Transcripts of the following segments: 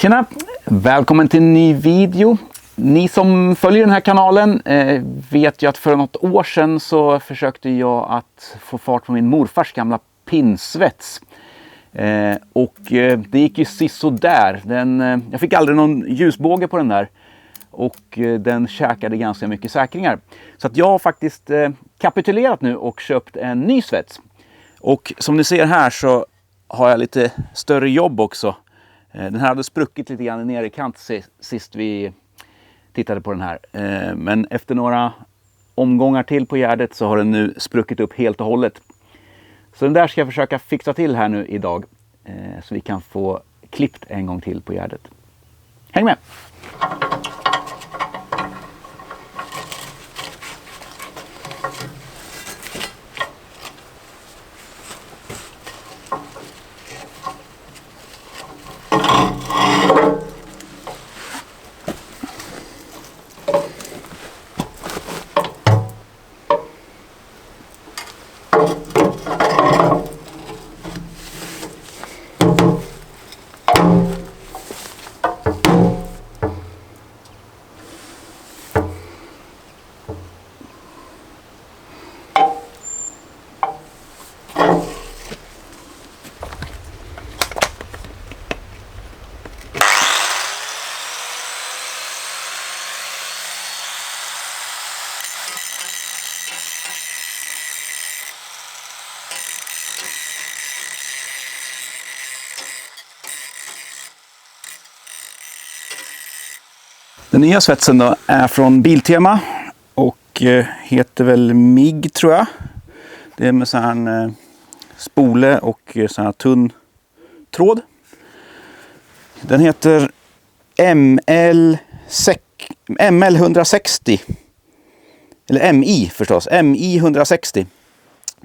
Tjena! Välkommen till en ny video. Ni som följer den här kanalen vet ju att för något år sedan så försökte jag att få fart på min morfars gamla pinsvets. Det gick ju sisådär. Jag fick aldrig någon ljusbåge på den där. Och den käkade ganska mycket säkringar. Så att jag har faktiskt kapitulerat nu och köpt en ny svets. Och som ni ser här så har jag lite större jobb också. Den här hade spruckit lite grann ner i kant sist vi tittade på den här. Men efter några omgångar till på gärdet så har den nu spruckit upp helt och hållet. Så den där ska jag försöka fixa till här nu idag. Så vi kan få klippt en gång till på gärdet. Häng med! Den nya svetsen då är från Biltema och heter väl MIG tror jag. Det är med så här spole och så här tunn tråd. Den heter ML 160. Eller MI förstås. MI 160.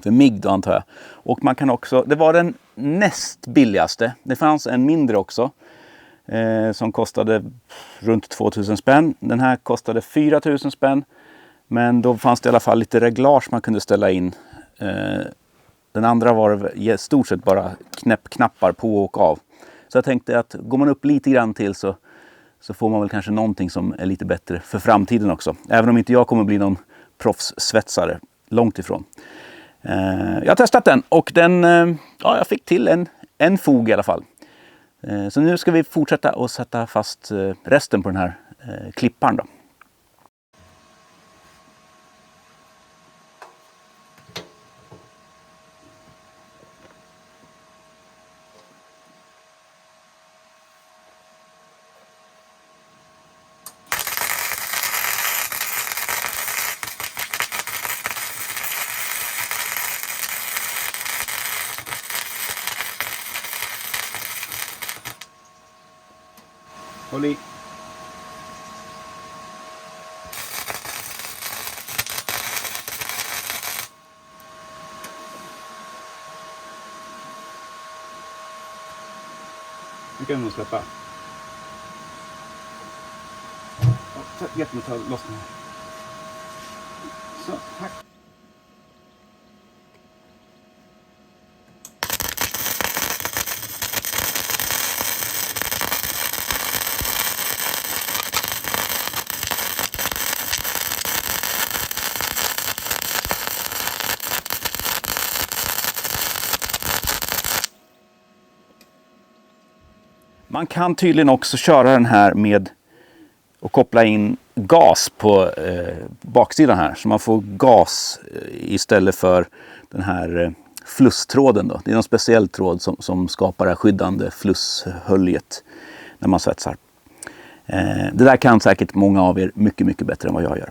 För MIG då antar jag. Och man kan också, det var den näst billigaste. Det fanns en mindre också. Som kostade runt 2000 spänn. Den här kostade 4000 spänn. Men då fanns det i alla fall lite reglage man kunde ställa in. Den andra var i stort sett bara knappar på och av. Så jag tänkte att går man upp lite grann till så får man väl kanske någonting som är lite bättre för framtiden också. Även om inte jag kommer bli någon proffssvetsare. Långt ifrån. Jag har testat den och jag fick till en fog i alla fall. Så nu ska vi fortsätta och sätta fast resten på den här klipparen då. Håll i. Nu kan vi nog släppa. Hjälp mig att ta loss den här. Så, tack. Man kan tydligen också köra den här med att koppla in gas på baksidan här. Så man får gas istället för den här flusstråden då. Det är någon speciell tråd som skapar det här skyddande flusshöljet när man svetsar. Det där kan säkert många av er mycket, mycket bättre än vad jag gör.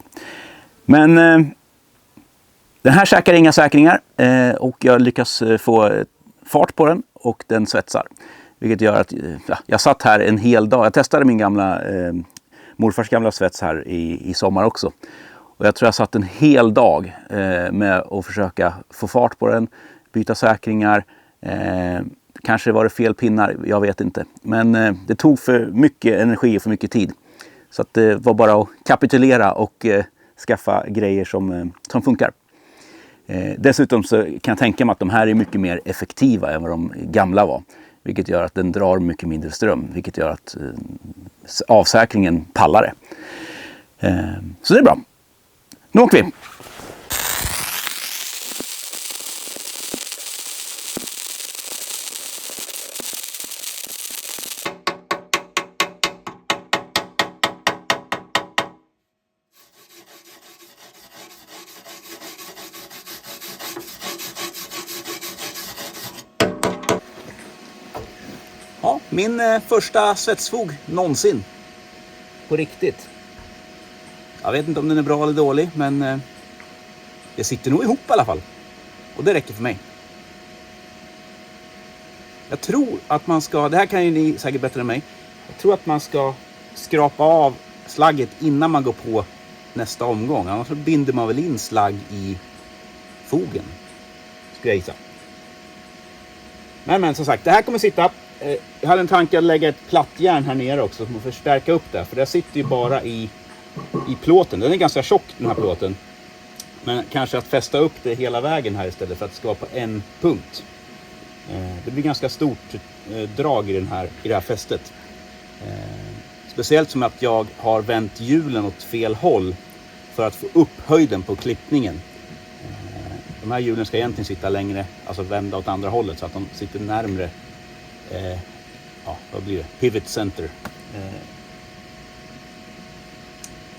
Men den här käkar inga säkringar och jag lyckas få fart på den och den svetsar. Vilket gör att jag satt här en hel dag. Jag testade min morfars gamla svets här i sommar också. Och jag tror jag satt en hel dag med att försöka få fart på den. Byta säkringar. Kanske var det fel pinnar, jag vet inte. Men det tog för mycket energi och för mycket tid. Så att det var bara att kapitulera och skaffa grejer som funkar. Dessutom så kan jag tänka mig att de här är mycket mer effektiva än vad de gamla var. Vilket gör att den drar mycket mindre ström. Vilket gör att avsäkringen pallar det. Så det är bra. Nu åker vi! Ja, min första svetsfog någonsin. På riktigt. Jag vet inte om den är bra eller dålig, men det sitter nog ihop i alla fall. Och det räcker för mig. Jag tror att man ska, det här kan ju ni säkert bättre än mig. Jag tror att man ska skrapa av slagget innan man går på nästa omgång. Annars så binder man väl in slagg i fogen. Skulle jag gissa. Men som sagt, det här kommer sitta. Jag hade en tanke att lägga ett plattjärn här nere också för att förstärka upp det. För det sitter ju bara i plåten. Den är ganska tjock den här plåten. Men kanske att fästa upp det hela vägen här istället för att skapa en punkt. Det blir ganska stort drag i det här fästet. Speciellt som att jag har vänt hjulen åt fel håll för att få upp höjden på klippningen. De här hjulen ska egentligen sitta längre, alltså vända åt andra hållet så att de sitter närmre vad blir det? Pivot center.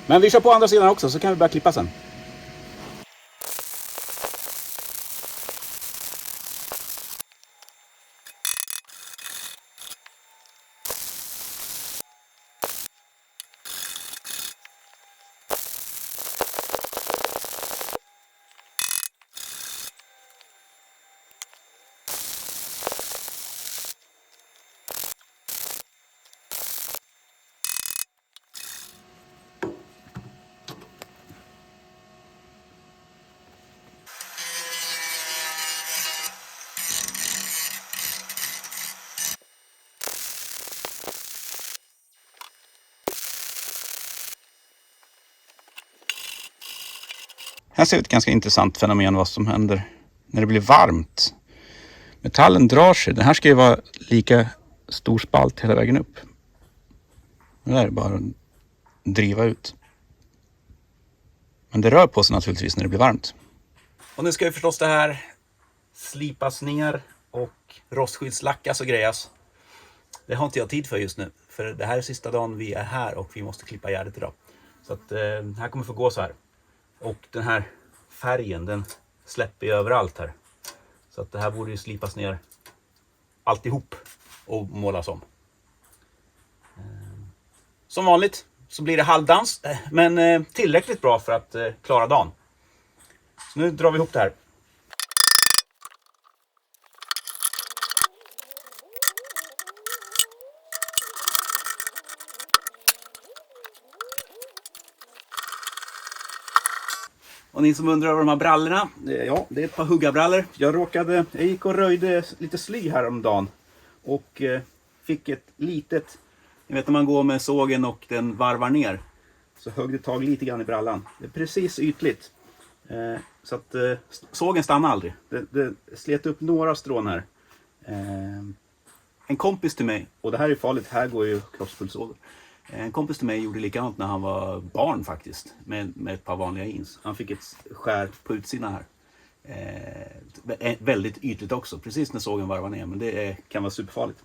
Men vi kör på andra sidan också så kan vi börja klippa sen. Här ser vi ett ganska intressant fenomen vad som händer när det blir varmt. Metallen drar sig. Den här ska ju vara lika stor spalt hela vägen upp. Det där är bara att driva ut. Men det rör på sig naturligtvis när det blir varmt. Och nu ska ju förstås det här slipas ner och rostskydslackas och grejas. Det har inte jag tid för just nu. För det här är sista dagen vi är här och vi måste klippa gärdet idag. Så att här kommer få gå så här. Och den här färgen den släpper ju överallt här. Så att det här borde ju slipas ner alltihop och målas om. Som vanligt så blir det halvdans men tillräckligt bra för att klara dagen. Så nu drar vi ihop det här. Och ni som undrar över de här brallorna, ja, det är ett par huggarbrallor. Jag gick och röjde lite sly häromdagen och fick ett litet, ni vet när man går med sågen och den varvar ner, så högg det tag lite grann i brallan. Det är precis ytligt. Så att sågen stannar aldrig. Det slet upp några strån här. En kompis till mig, och det här är farligt, här går ju kroppspulsådor. En kompis till mig gjorde likadant när han var barn faktiskt. Med ett par vanliga jeans. Han fick ett skär på utsidan här. Väldigt ytligt också. Precis när sågen varvar ner. Men det kan vara superfarligt.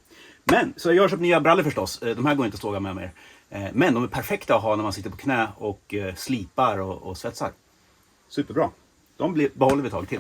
Men så jag köpt nya brallor förstås. De här går inte att såga med mer. Men de är perfekta att ha när man sitter på knä och slipar och svetsar. Superbra. De behåller vi ett tag till.